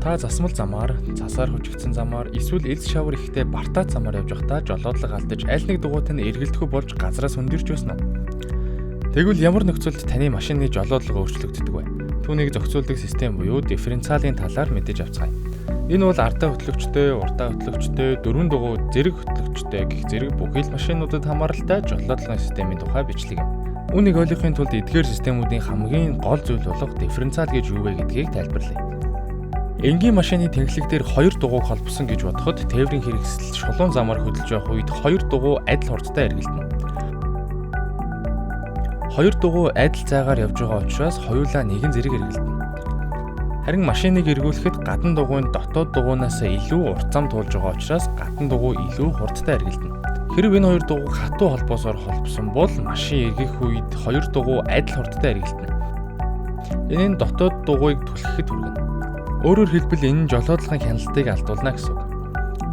Та засмал замаар, цасаар хүчигдсэн замаар эсвэл элс шавар ихтэй бартаа замаар явж байхдаа жолоодлого алдаж аль нэг дугуйт нь эргэлдэхгүй болж газраас хөндөрч байсан нь. Тэгвэл ямар нөхцөлд таны машины жолоодлого өөрчлөгддөг вэ? Түүнийг зохицуулдаг систем буюу дифференциалын талаар мэдэж авцгаая. Энэ бол ардаа хөтлөгчтэй, урдаа хөтлөгчтэй, дөрвөн дугуй зэрэг хөтлөгчтэй гэх зэрэг бүхий л машинуудад хамааралтай жолоодлогын системийн тухай бичлэг юм. Үүнийг ойлгохын тулд эдгээр системүүдийн хамгийн гол зүйл болох дифференциал гэж юу вэ гэдгийг тайлбарлая. Энгийн машины тэнхлэг дээр хоёр дугуйг холбосон гэж бодоход тээврийн хэрэгсэл шулуун замаар хөдөлж явах үед хоёр дугуй адил хурдтай эргэлдэнэ. Хоёр дугуй адил зайгаар явж байгаа учраас хоёулаа нэгэн зэрэг эргэлдэнэ. Харин машиныг эргүүлэхэд гадна дугуй нь дотоод дугуйнаас илүү урт зам туулж байгаа учраас гадна дугуй илүү хурдтай эргэлдэнэ. Хэрэв энэ хоёр дугуй хатуу холбоосоор холбосон бол машин эргэх үед хоёр дугуй адил хурдтай эргэлдэнэ. Энэ нь дотоод дугуйг түлхэхэд хүргэнэ. Өөрөөр хэлбэл энэ нь жолоодлогын хяналтыг алдуулна гэсэн үг.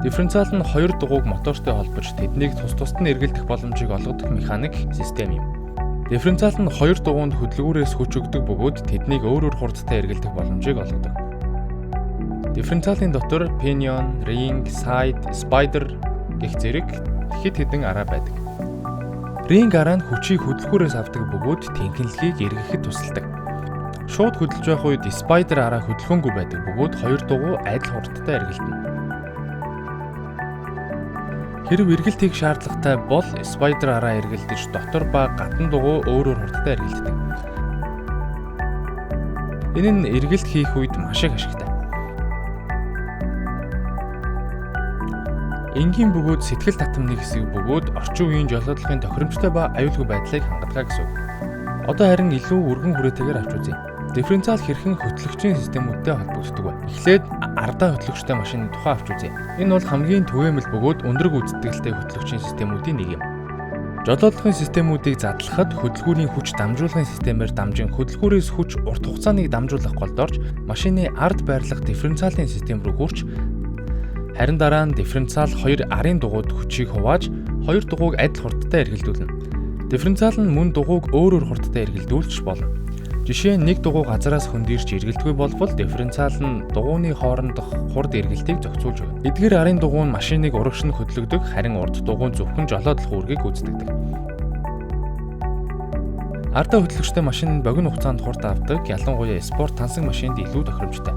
Дифференциал нь хоёр дугуйг мотортой холбож тэднийг тус тусад нь эргэлдэх боломжийг олгодог механик систем юм. Дифференциал нь хоёр дугуйнд хөдөлгүүрээс хүч өгдөг бөгөөд тэднийг өөр хурдтай эргэлдэх боломжийг олгодог. Дифференциалын дотор pinion, ring, side, spider гэх зэрэг хэд хэдэн араа байдаг. Ring араа нь хүчийг хөдөлгүүрээс авдаг бөгөөд тэнхлэгийг эргэхэд тусалдаг. Шууд хөдөлж явах үед spider араа хөдөлгөөнгүй байдаг бөгөөд хоёр дугуй адил хурдтай эргэлдэнэ. Хэрэв эргэлт хийх шаардлагатай бол spider араа эргэлдэж дотор ба гадна дугуй өөрөөр хурдтай эргэлддэг. Энэ нь эргэлт хийх үед маш их ашигтай. Энгийн бөгөөд сэтгэл татамны хэсэг бөгөөд орчин үеийн жолоодлогын тохиромжтой ба аюулгүй байдлыг хангадгаа гэсэн үг. Одоо харин илүү өргөн хүрээтэйгээр авч үзье. Дифференциал хэрхэн хөтлөгчийн системүүдтэй холбогддог вэ? Эхлээд ардаа хөтлөгчтэй машины тухай авч үзье. Энэ бол хамгийн түгээмэл бөгөөд өндөр гүйцэтгэлтэй хөтлөгчийн системүүдийн нэг юм. Жолоодлогын системүүдийг задлахад хөдөлгүүрийн хүч дамжуулгын системээр дамжин хөдөлгүүрээс хүч урт хугацааныг дамжуулах голдорж машины ард байрлах дифференциалын систем рүү хүрч харин дараа нь дифференциал хоёр арын дугуйд хүчийг хувааж хоёр дугуйг адил хурдтай эргэлдүүлнэ. Дифференциал нь мөн дугуйг өөрөөр хурдтай эргэлдүүлж болно. Жишээ нь нэг дугуй газараас хөндөрч эргэлдгүй болбол дифференциал нь дугуйны хоорондох хурд эргэлтийг зохицуулж өгнө. Эдгээр арын дугуй нь машиныг урагш нь хөдлөгдөг, харин урд дугуй нь зөвхөн жолоодлох үүргийг гүйцэтгэдэг. Ардаа хөтлөгчтэй машин нь богино хугацаанд хурд авдаг, ялангуяа спорт тансаг машинд илүү тохиромжтой.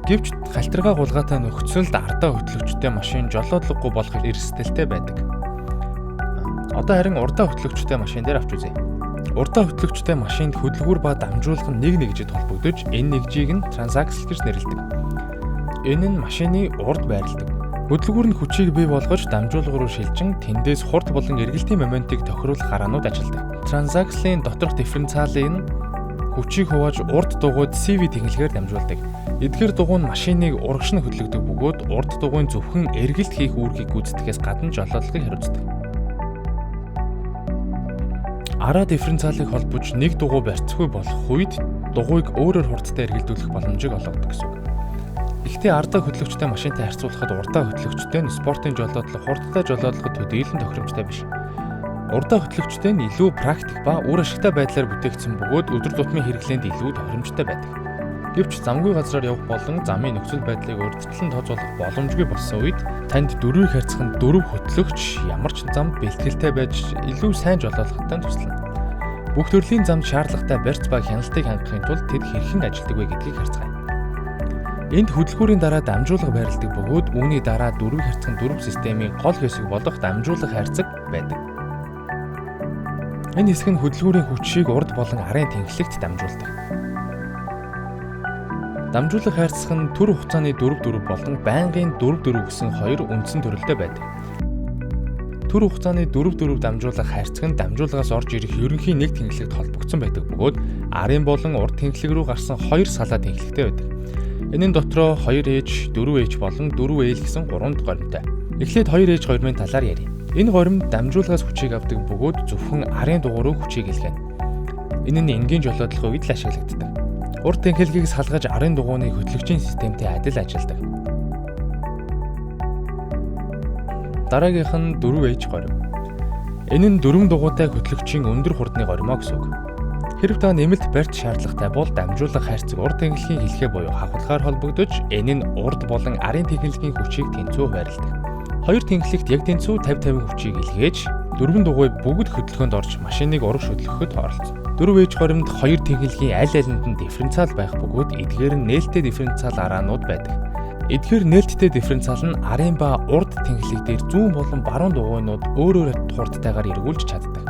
Гэвч халтаргаа гулгаатай нөхцөлд ардаа хөтлөгчтэй машин жолоодлогогүй болох эрсдэлтэй байдаг. Одоо харин урдаа хөтлөгчтэй машин дээр авч үзье. Урдаа хөтлөгчтэй машинд хөдөлгүүр ба дамжуулах нь нэг нэгжид холбогдож, энэ нэгжийг нь транзаксл гэж нэрлэдэг. Энэ нь машины урд байрладаг. Хөдөлгүүр нь хүчийг бий болгож дамжуулга руу шилжин тэндээс хурд болон эргэлтийн моментыг тохируулах хараанууд ажилладаг. Транзакслын доторх дифференциалын хүчийг хувааж урд дугуйд CV тэнхлэгээр дамжуулдаг. Эдгээр дугуй нь машиныг урагш нь хөдлөгдөг бөгөөд урд дугуйн зөвхөн эргэлт хийх үүргийг гүйцэтгэхээс гадна жолоодлогыг хариуцдаг. Араа дифференциалыг холбож нэг дугуй барьцгүй болох үед дугуйг өөрөөр хурдтай эргэлдүүлэх боломжийг олгодог гэсэн үг. Гэхдээ ардаа хөтлөгчтэй машинтай харьцуулахад урдаа хөтлөгчтэй нь спортын жолоодлого хурдтай жолоодлогод төдийлөн тохиромжтой биш. Урдаа хөтлөгчтэй нь илүү практик ба үр ашигтай байдлаар бүтээгдсэн бөгөөд өдөр тутмын хэрэглээнд илүү тохиромжтой байдаг. Гэвч замгүй газраар явах болон замын нөхцөл байдлыг урьдчилан тооцоолох боломжгүй болсон үед танд дөрвийг харьцахад дөрөв хөтлөгч ямар ч замд бэлтгэлтэй байж илүү сайн жолоолохтой туслана. Бүх төрлийн замд шаардлагатай барьц ба хяналтыг хангахын тулд тэд хэрхэн ажилладаг вэ гэдгийг харцгаая. Энд хөдөлгүүрийн дараа дамжуулга байрладаг бөгөөд үүний дараа дөрвийг харьцах дөрөв системийн гол хэсэг болох дамжуулга хайрцаг байдаг. Энэ хэсэг нь хөдөлгүүрийн хүчийг урд болон арын тэнхлэгт дамжуулдаг. Дамжуулах хайрцаг нь төр хугацааны 4 болон байнгын 4 гэсэн хоёр үндсэн төрөлтэй байдаг. Төр хугацааны 4 дамжуулах хайрцаг нь дамжуулгаас орж ирэх ерөнхий нэг тэнхлэгт холбогдсон байдаг бөгөөд арын болон урд тэнхлэг рүү гарсан хоёр салаа тэнхлэгтэй байдаг. Энэ нь дотроо 2H, 4H болон 4L гэсэн 3 горимтой. Эхлээд 2H горимын талаар ярив. Энэ горим дамжуулгаас хүчийг авдаг бөгөөд зөвхөн арын дугуй руу хүчийг илгээнэ. Энэ нь энгийн жолоодлогын үед л ашиглагддаг. Урд тэнхлэгийг салгаж арын дугуйны хөтлөгчийн системтэй адил ажилладаг. Дараагийнх нь 4H горим. Энэ нь 4 дугуйтай хөтлөгчийн өндөр хурдны горимоо гэсэн үг. Хэрэв та нэмэлт барьц шаардлагатай бол дамжуулах хайрцаг урд тэнхлэгийн хэлхээ буюу хавхлагаар холбогдож энэ нь урд болон арын тэнхлэгийн хүчийг тэнцүү байрладаг. Хоёр тэнхлэгт яг тэнцүү 50-50 хүчийг илгээж дөрвөн дугуй бүгд хөдөлгөөнд орж машиныг ураг шөдлөхөд оролцсон. Дөрөв ээж горимд хоёр тэнхлэгийн аль алинд нь дифференциал байх бөгөөд эдгээр нь нээлттэй дифференциал араанууд байдаг. Эдгээр нээлттэй дифференциал нь арын ба урд тэнхлэг дээр зүүн болон баруун дугуйнууд өөрөөр хурдтайгаар эргүүлж чаддаг.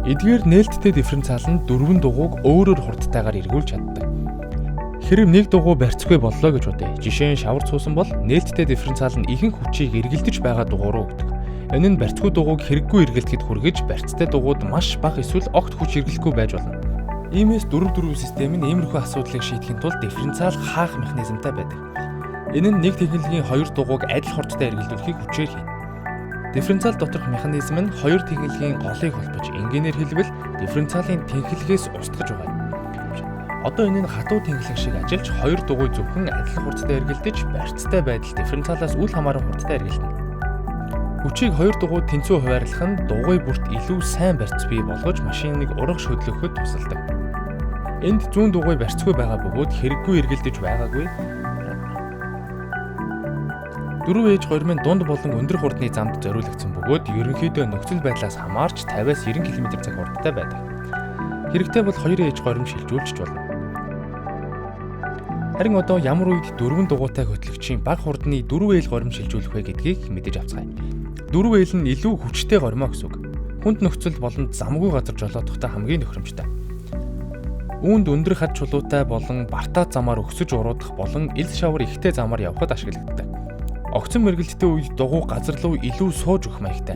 Эдгээр нээлттэй дифференциал нь дөрвөн дугуйг өөрөөр хурдтайгаар эргүүлж чаддаг. Хэрэв нэг дугуй барьцгүй боллоо гэж бодъё. Жишээ нь шавар цуусан бол нээлттэй дифференциал нь ихэнх хүчийг эргэлдэж байгаа дугуй руу өгдөг. Энэ нь барьцгүй дугуйг хэрэггүй эргэлдэхэд хүргэж барьцтай дугуйд маш бага эсвэл огт хүч эргэлдэхгүй байж болно. Иймээс 4-4 систем нь иймэрхүү асуудлыг шийдэхин тулд дифференциал хаах механизмтай байдаг. Энэ нь нэг тэнхлэгийн хоёр дугуйг адил хурдтай эргэлдүүлэхийг хүчээр хийнэ. Дифференциал доторх механизм нь хоёр тэнхлэгийн голыг холбож, энгийнээр хэлбэл дифференциалын тэнхлэгээс устгаж байгаа юм. Одоо энэ нь хатуу тэнхлэг шиг ажиллаж хоёр дугуй зөвхөн адил хурдтай эргэлдэж, барьцтай байдал дифференциалаас үл хамааран хурдтай эргэлдэнэ. Хүчийг хоёр дугуйд тэнцүү хуваарлах нь дугуй бүрт илүү сайн барьц бий болгож машиныг ураг шөдлөхөд тусалдаг. Энд зүүн дугуй барьцгүй байгаа бөгөөд хэрэггүй эргэлдэж байгаагүй. Дөрөв ээж горимын дунд болон өндөр хурдны замд зориулагдсан бөгөөд ерөнхийдөө нөхцөл байдлаас хамаарч 50-аас 90 км/цаг хурдтай байдаг. Хэрэгтэй бол хоёр ээж горим шилжүүлж болно. Харин одоо ямар үед дөрвөн дугуйтай хөтлөгчийн бага хурдны дөрөв ээлж горим шилжүүлэх вэ гэдгийг мэдэж авцгаая. Дөрөв ээлж нь илүү хүчтэй горимоо гэсэн үг. Хүнд нөхцөл болон замгүй газар жолоодохдоо хамгийн тохиромжтой. Үүнд өндөр хад чулуутай болон бартаа замаар өксөж уруудах болон ил шавар ихтэй замаар явхад ашиглагддаг. Огцон мэргэлттэй үед дугуй газар руу илүү сууж өгөх маягтай.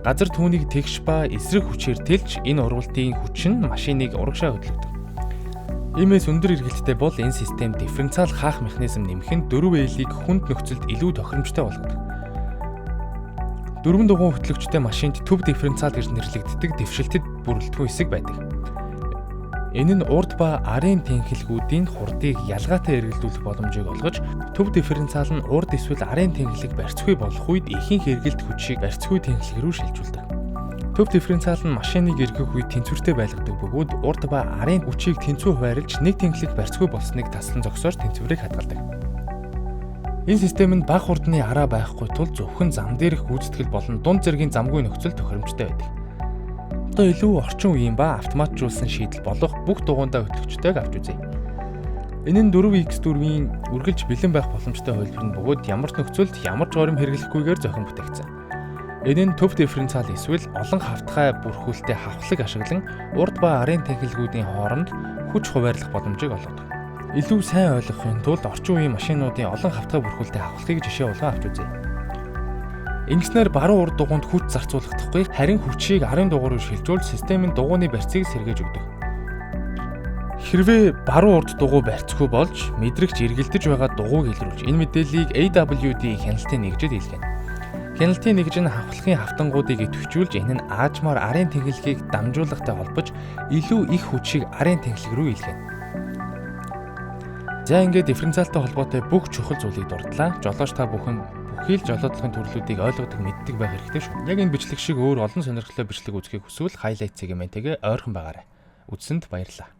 Газар түүнийг тэгш ба эсрэг хүчээр тэлж энэ ургалтын хүч нь машиныг урагшаа хөдөлгөдөг. Иймээс өндөр эргэлттэй бол энэ систем дифференциал хаах механизм нэмэх нь дөрөв ээлийг хүнд нөхцөлд илүү тохиромжтой болгодог. Дөрвөн дугуй хөтлөгчтэй машинд төв дифференциал гэж нэрлэгддэг дэвшилтэд бүрэлдэхүүн хэсэг байдаг. Энэ нь урд ба арын тэнхлэгүүдийн хурдыг ялгаатай эргэлдүүлэх боломжийг олгож, төв дифференциал нь урд эсвэл арын тэнхлэг барьцгүй болох үед ихэнх эргэлт хүчийг барьцгүй тэнхлэг рүү шилжүүлдэг. Төв дифференциал нь машиныг эргэх үед тэнцвэртэй байлгадаг бөгөөд урд ба арын хүчийг тэнцүү хуваарлж нэг тэнхлэг барьцгүй болсныг таслан зогсоож тэнцвэрийг хадгалдаг. Энэ систем нь бага хурдны араа байхгүй тул зөвхөн зам дээрх гүйцэтгэл болон дунд зэргийн замгүй нөхцөл тохиромжтой байдаг. Одоо илүү орчин үеийн ба автоматжуулсан шийдэл болох бүх дугуйндаа хөтлөгчтэйг авч үзье. Энэ нь 4x4-ийн үргэлж бэлэн байх боломжтой хөлбөр нь бөгөөд ямар ч нөхцөлд ямар ч горим хэрэглэхгүйгээр зохион бүтээгдсэн. Энэ нь төв дифференциал эсвэл олон хавтгай бүрхүүлтэй хавхлаг ашиглан урд ба арын тэнхлэгүүдийн хооронд хүч хуваарлах боломжийг олгодог. Илүү сайн ойлгохын тулд орчин үеийн машинуудын олон хавтгай бүрхүүлтэй хавхлагыг жишээ болгон авч үзье. Ингэснээр баруун урд дугуйнд хүч зарцуулахдаггүй, харин хүчийг арын дугуй руу шилжүүлж системийн дугуйны барьцыг сэргээж өгдөг. Хэрвээ баруун урд дугуй барьцгүй болж мэдрэгч эргэлдэж байгаа дугуйг илрүүлж энэ мэдээллийг AWD хяналтын нэгжид илгээнэ. Хяналтын нэгж нь хавхлагын хавтангуудыг идэвхжүүлж энэ нь аажмаар арын тэнхлэгийг дамжуулахтай холбож илүү их хүчийг арын тэнхлэг рүү илгээнэ. За ингээд дифференциалтай холбоотой бүх чухал зүйлийг дурдлаа. Жолооч та бүхэн бүхий л жолоодлогын төрлүүдийг ойлгодог мэддэг байх хэрэгтэй шүү. Яг энэ бичлэг шиг өөр олон сонирхолтой бичлэг үзэхийг хүсвэл хайлайт сегменттэйгээ ойрхон байгаарай. Үзсэнд баярлалаа.